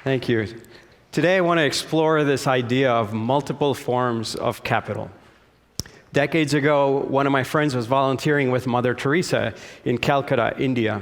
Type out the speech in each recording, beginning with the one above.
Thank you. Today I want to explore this idea of multiple forms of capital. Decades ago, one of my friends was volunteering with Mother Teresa in Calcutta, India.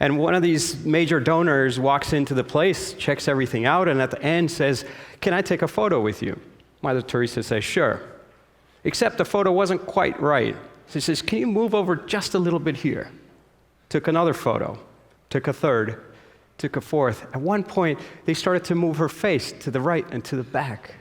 And one of these major donors walks into the place, checks everything out, and at the end says, "Can I take a photo with you?" Mother Teresa says, "Sure." Except the photo wasn't quite right. She says, "Can you move over just a little bit here?" Took another photo, took a third, took a fourth. At one point, they started to move her face to the right and to the back.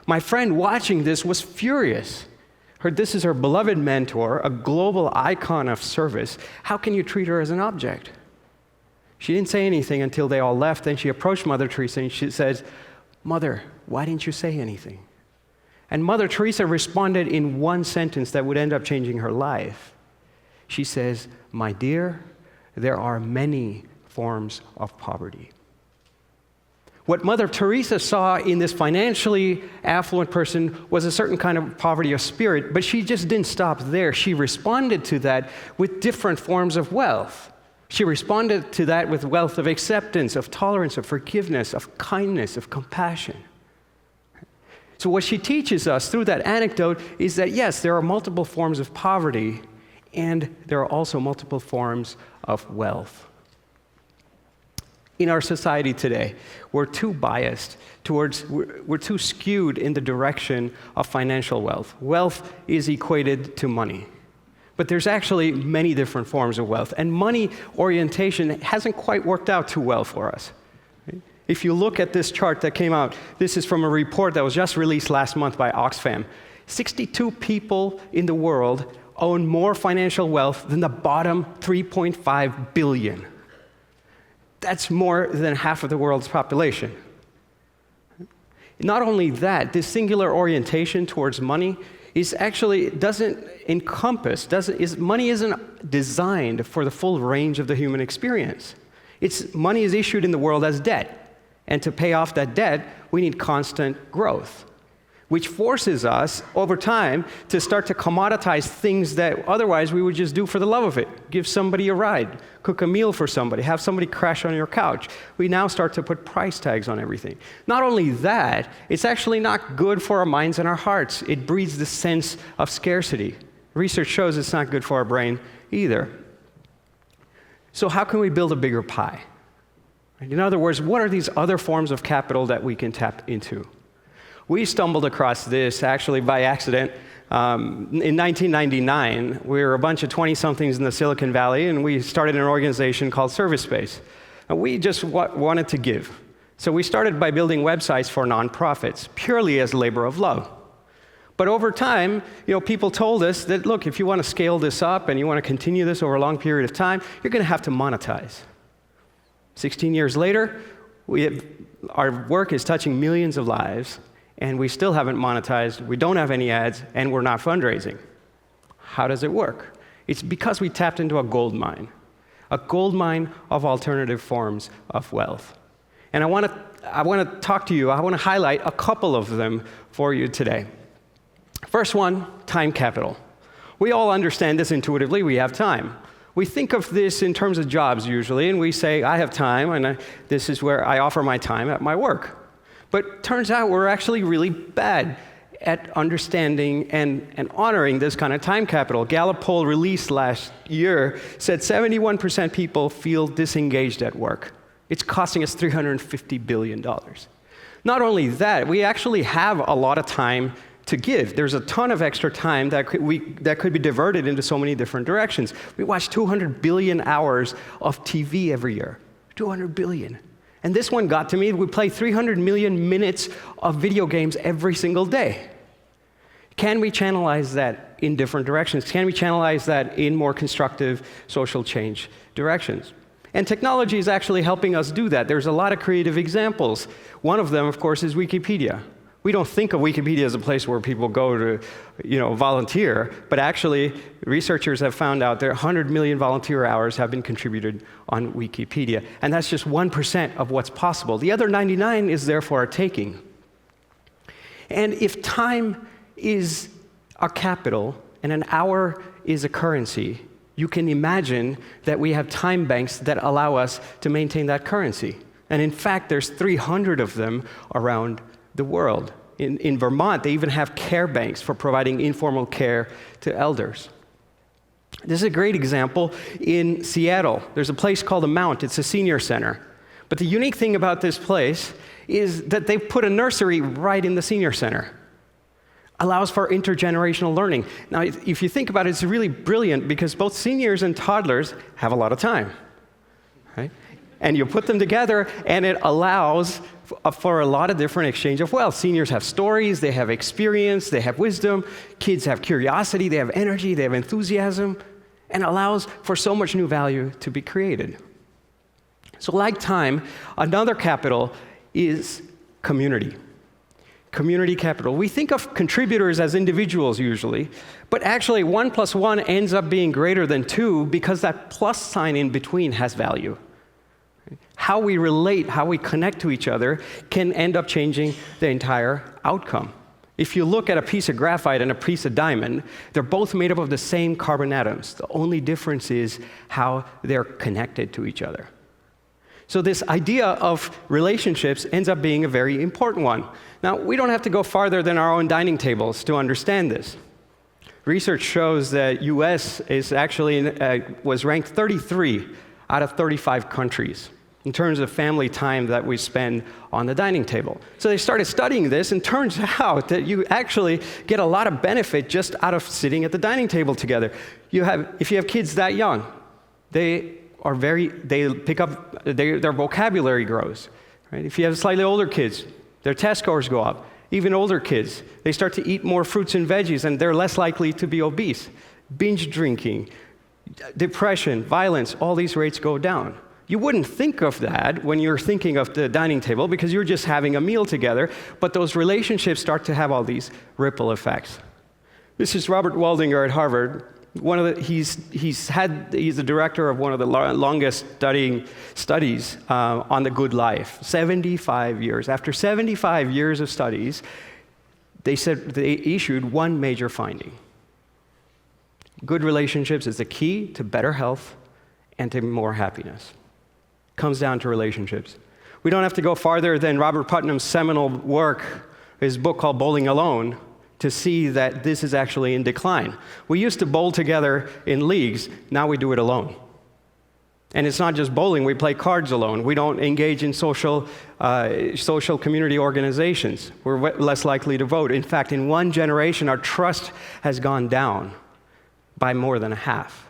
My friend watching this was furious. This is her beloved mentor, a global icon of service. How can you treat her as an object? She didn't say anything until they all left. Then she approached Mother Teresa and she says, "Mother, why didn't you say anything?" And Mother Teresa responded in one sentence that would end up changing her life. She says, "My dear, there are many forms of poverty." What Mother Teresa saw in this financially affluent person was a certain kind of poverty of spirit, but she just didn't stop there. She responded to that with different forms of wealth. She responded to that with wealth of acceptance, of tolerance, of forgiveness, of kindness, of compassion. So what she teaches us through that anecdote is that yes, there are multiple forms of poverty, and there are also multiple forms of wealth. In our society today, we're too biased we're too skewed in the direction of financial wealth. Wealth is equated to money. But there's actually many different forms of wealth, and money orientation hasn't quite worked out too well for us. If you look at this chart that came out, this is from a report that was just released last month by Oxfam. 62 people in the world own more financial wealth than the bottom 3.5 billion. That's more than half of the world's population. Not only that, this singular orientation towards money doesn't encompass, money isn't designed for the full range of the human experience. Money is issued in the world as debt, and to pay off that debt, we need constant growth, which forces us over time to start to commoditize things that otherwise we would just do for the love of it. Give somebody a ride, cook a meal for somebody, have somebody crash on your couch. We now start to put price tags on everything. Not only that, it's actually not good for our minds and our hearts. It breeds the sense of scarcity. Research shows it's not good for our brain either. So how can we build a bigger pie? In other words, what are these other forms of capital that we can tap into? We stumbled across this actually by accident. In 1999, we were a bunch of 20-somethings in the Silicon Valley, and we started an organization called ServiceSpace. And we just wanted to give. So we started by building websites for nonprofits, purely as labor of love. But over time, people told us that, look, if you want to scale this up and you want to continue this over a long period of time, you're going to have to monetize. 16 years later, our work is touching millions of lives, and we still haven't monetized, we don't have any ads, and we're not fundraising. How does it work? It's because we tapped into a gold mine of alternative forms of wealth. And I want to talk to you, I want to highlight a couple of them for you today. First one, time capital. We all understand this intuitively, we have time. We think of this in terms of jobs usually, and we say, I have time, and this is where I offer my time at my work. But turns out we're actually really bad at understanding and honoring this kind of time capital. Gallup poll released last year said 71% people feel disengaged at work. It's costing us $350 billion. Not only that, we actually have a lot of time to give. There's a ton of extra time that could be diverted into so many different directions. We watch 200 billion hours of TV every year. 200 billion. And this one got to me. We play 300 million minutes of video games every single day. Can we channelize that in different directions? Can we channelize that in more constructive social change directions? And technology is actually helping us do that. There's a lot of creative examples. One of them, of course, is Wikipedia. We don't think of Wikipedia as a place where people go to, volunteer, but actually, researchers have found out that 100 million volunteer hours have been contributed on Wikipedia, and that's just 1% of what's possible. The other 99 is there for our taking. And if time is a capital and an hour is a currency, you can imagine that we have time banks that allow us to maintain that currency. And in fact, there's 300 of them around the world. In Vermont, they even have care banks for providing informal care to elders. This is a great example in Seattle. There's a place called The Mount. It's a senior center. But the unique thing about this place is that they've put a nursery right in the senior center. Allows for intergenerational learning. Now, if you think about it, it's really brilliant because both seniors and toddlers have a lot of time, right? And you put them together, and it allows for a lot of different exchange of wealth. Seniors have stories, they have experience, they have wisdom. Kids have curiosity, they have energy, they have enthusiasm, and allows for so much new value to be created. So like time, another capital is community. Community capital. We think of contributors as individuals usually, but actually 1 + 1 ends up being greater than 2 because that plus sign in between has value. How we relate, how we connect to each other can end up changing the entire outcome. If you look at a piece of graphite and a piece of diamond, they're both made up of the same carbon atoms. The only difference is how they're connected to each other. So this idea of relationships ends up being a very important one. Now, we don't have to go farther than our own dining tables to understand this. Research shows that U.S. is actually was ranked 33 out of 35 countries in terms of family time that we spend on the dining table. So they started studying this, and turns out that you actually get a lot of benefit just out of sitting at the dining table together. If you have kids that young, they pick up, their vocabulary grows. Right? If you have slightly older kids, their test scores go up. Even older kids, they start to eat more fruits and veggies, and they're less likely to be obese. Binge drinking, depression, violence, all these rates go down. You wouldn't think of that when you're thinking of the dining table because you're just having a meal together, but those relationships start to have all these ripple effects. This is Robert Waldinger at Harvard. He's the director of one of the longest studies on the good life. 75 years. After 75 years of studies, they issued one major finding. Good relationships is the key to better health and to more happiness. Comes down to relationships. We don't have to go farther than Robert Putnam's seminal work, his book called Bowling Alone, to see that this is actually in decline. We used to bowl together in leagues, now we do it alone. And it's not just bowling, we play cards alone. We don't engage in social community organizations. We're less likely to vote. In fact, in one generation, our trust has gone down by more than a half.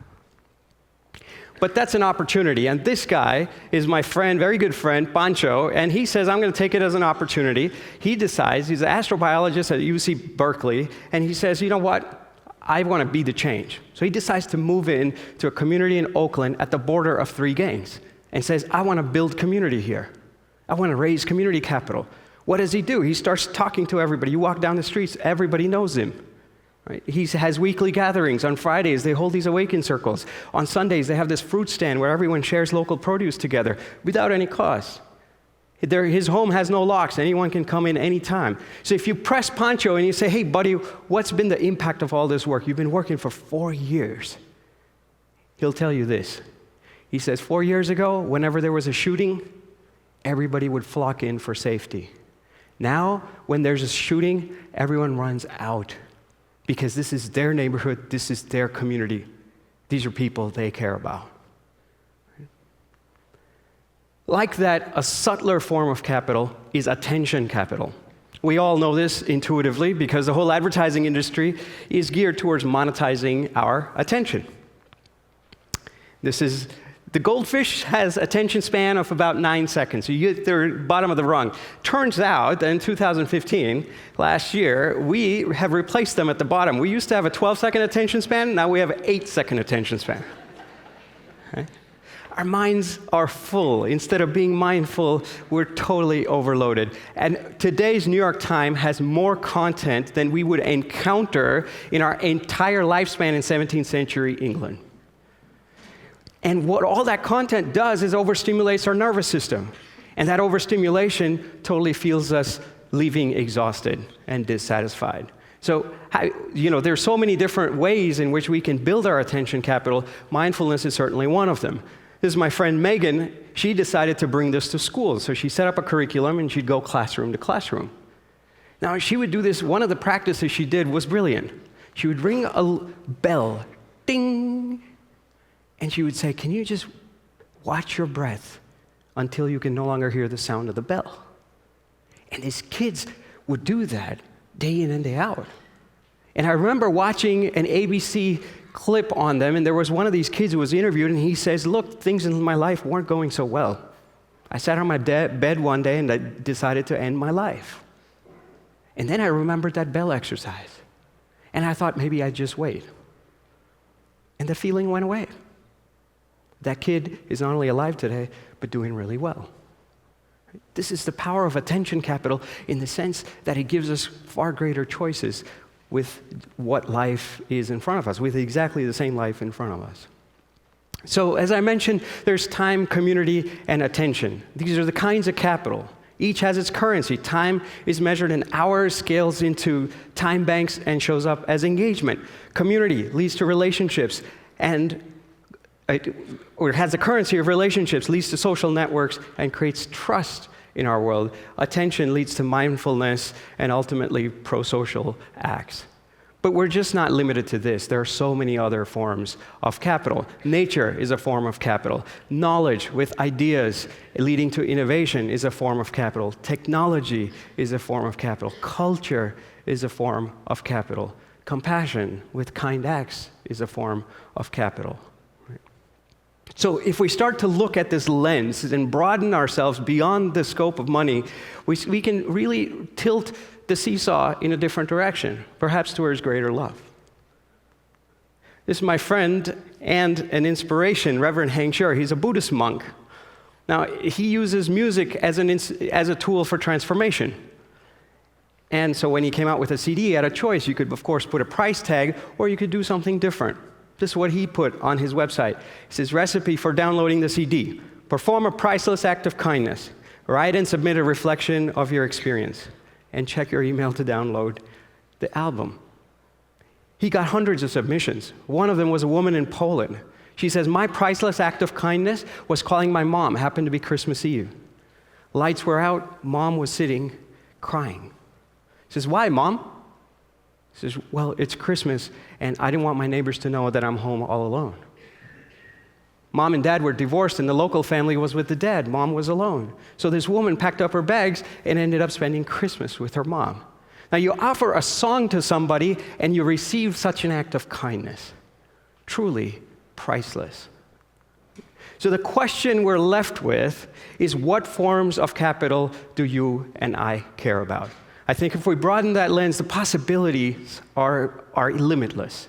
But that's an opportunity, and this guy is my friend, very good friend, Pancho, and he says, I'm going to take it as an opportunity. He decides, he's an astrobiologist at UC Berkeley, and he says, you know what, I want to be the change. So he decides to move in to a community in Oakland at the border of 3 gangs, and says, I want to build community here. I want to raise community capital. What does he do? He starts talking to everybody. You walk down the streets, everybody knows him. Right? He has weekly gatherings. On Fridays, they hold these awaken circles. On Sundays, they have this fruit stand where everyone shares local produce together without any cost. His home has no locks. Anyone can come in anytime. So if you press Pancho and you say, hey, buddy, what's been the impact of all this work? You've been working for 4 years. He'll tell you this. He says, 4 years ago, whenever there was a shooting, everybody would flock in for safety. Now, when there's a shooting, everyone runs out. Because this is their neighborhood, this is their community. These are people they care about. Like that, a subtler form of capital is attention capital. We all know this intuitively because the whole advertising industry is geared towards monetizing our attention. The goldfish has attention span of about 9 seconds. So you get the bottom of the rung. Turns out that in 2015, last year, we have replaced them at the bottom. We used to have a 12-second attention span. Now we have an 8-second attention span. Right? Our minds are full. Instead of being mindful, we're totally overloaded. And today's New York Times has more content than we would encounter in our entire lifespan in 17th century England. And what all that content does is overstimulates our nervous system. And that overstimulation totally feels us leaving exhausted and dissatisfied. So, there's so many different ways in which we can build our attention capital. Mindfulness is certainly one of them. This is my friend Megan. She decided to bring this to school. So she set up a curriculum, and she'd go classroom to classroom. Now, she would do this. One of the practices she did was brilliant. She would ring a bell, ding, and she would say, can you just watch your breath until you can no longer hear the sound of the bell? And these kids would do that day in and day out. And I remember watching an ABC clip on them, and there was one of these kids who was interviewed, and he says, look, things in my life weren't going so well. I sat on my bed one day, and I decided to end my life. And then I remembered that bell exercise. And I thought maybe I'd just wait. And the feeling went away. That kid is not only alive today, but doing really well. This is the power of attention capital in the sense that it gives us far greater choices with what life is in front of us, with exactly the same life in front of us. So, as I mentioned, there's time, community, and attention. These are the kinds of capital. Each has its currency. Time is measured in hours, scales into time banks, and shows up as engagement. Community leads to relationships, or has the currency of relationships, leads to social networks, and creates trust in our world. Attention leads to mindfulness and ultimately pro-social acts. But we're just not limited to this. There are so many other forms of capital. Nature is a form of capital. Knowledge with ideas leading to innovation is a form of capital. Technology is a form of capital. Culture is a form of capital. Compassion with kind acts is a form of capital. So if we start to look at this lens and broaden ourselves beyond the scope of money, we can really tilt the seesaw in a different direction, perhaps towards greater love. This is my friend and an inspiration, Reverend Heng Sure. He's a Buddhist monk. Now, he uses music as a tool for transformation. And so when he came out with a CD, he had a choice. You could, of course, put a price tag, or you could do something different. This is what he put on his website. He says, recipe for downloading the CD. Perform a priceless act of kindness. Write and submit a reflection of your experience. And check your email to download the album. He got hundreds of submissions. One of them was a woman in Poland. She says, my priceless act of kindness was calling my mom. It happened to be Christmas Eve. Lights were out. Mom was sitting crying. She says, why, Mom? She says, well, it's Christmas, and I didn't want my neighbors to know that I'm home all alone. Mom and Dad were divorced, and the local family was with the dad. Mom was alone. So this woman packed up her bags and ended up spending Christmas with her mom. Now, you offer a song to somebody, and you receive such an act of kindness. Truly priceless. So the question we're left with is, what forms of capital do you and I care about? I think if we broaden that lens, the possibilities are limitless.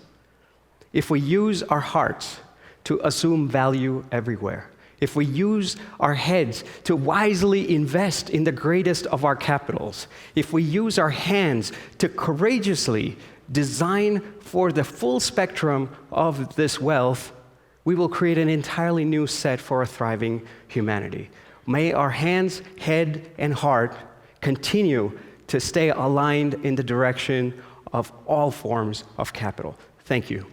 If we use our hearts to assume value everywhere, if we use our heads to wisely invest in the greatest of our capitals, if we use our hands to courageously design for the full spectrum of this wealth, we will create an entirely new set for a thriving humanity. May our hands, head, and heart continue to stay aligned in the direction of all forms of capital. Thank you.